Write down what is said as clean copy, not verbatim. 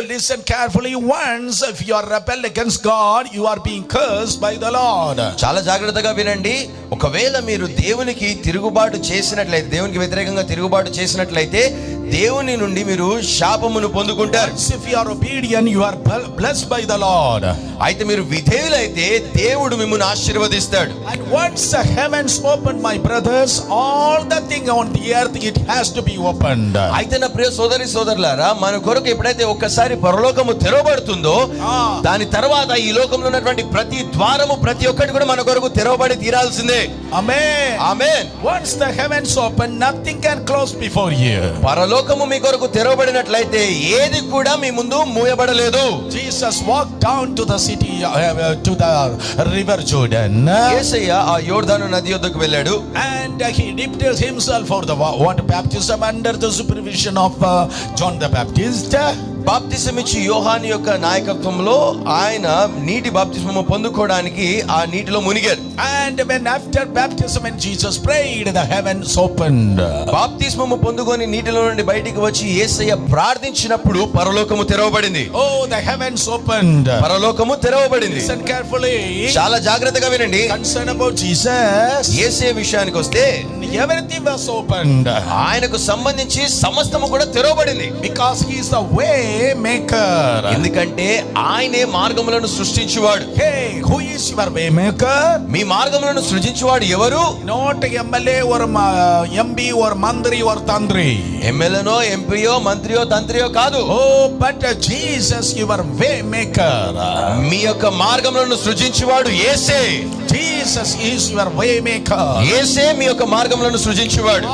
listen carefully. Once if you are rebel against God, you are being cursed by the Lord. చాలా జాగ్రత్తగా వినండి. ఒకవేళ మీరు దేవునికి తిరుగుబాటు చేసినట్లయితే, దేవునికి వ్యతిరేకంగా తిరుగుబాటు చేసినట్లయితే దేవుని నుండి మీరు శాపమును పొందుకుంటారు. If you are obedient, you are blessed by the Lord. అయితే మీరు విధేయులైతే దేవుడు మిమ్మల్ని ఆశీర్వదిస్తాడు. And once the heavens opened, my brothers, all the thing on the earth, it has to be opened. అయితే నా ప్రియ సోదరి సోదరులారా, మన కొరకు ఎప్పుడైతే ఒక్కసారి పరలోకము తెరవబడుతుందో దాని తర్వాత ఈ లోకంలో ఉన్నటువంటి ప్రతి ద్వారము, ప్రతి ఒక్కటి కూడా మన కొరకు తెరవబడి తీరాల్సిందే. Amen. Amen. Once the heavens open, nothing can close before you. పరలోకము మీ కొరకు తెరవబడినట్లయితే ఏది కూడా మీ ముందు మూయబడలేదు. Jesus walked down to the city, to the river Jordan. యేసయ్య ఆ యోర్దాను నది యొద్దకు వెళ్ళాడు. And he dipped himself for the water baptism under the supervision of John the Baptist. బాప్తిసం ఇచ్చి యోహాను యొక్క నాయకత్వంలో ఆయన నీటి బాప్తిస్మము పొందుకోవడానికి ఆ నీటిలో మునిగారు. And when after baptism when Jesus prayed, the heavens opened. బాప్తిస్మము పొందుకొని నీటిలో నుండి బయటికి వచ్చి యేసయ్య ప్రార్థించినప్పుడు పరలోకము తెరవబడింది. Oh, the heavens opened. పరలోకము తెరవబడింది. Listen carefully. చాలా జాగ్రత్తగా వినండి. Concern about Jesus. యేసయ్య విషయానికి వస్తే everything was opened. ఆయనకు సంబంధించి సమస్తము కూడా తెరవబడింది. Because he is the way maker. ఎందుకంటే ఆయనే మార్గములను సృష్టించువాడు. Hey, who is your way maker? మీ మార్గములను సృజించువాడు ఎవరు? Not MLA or MB or మంత్రి or తండ్రి. ఎమ్మెల్యేనో ఎంపీయో మంత్రియో తంత్రియో కాదు. Oh, but Jesus your way maker. మీ యొక్క మార్గములను సృజించువాడు యేసే. Jesus is your way maker. యేసే మీ యొక్క మార్గములను సృజించువాడు.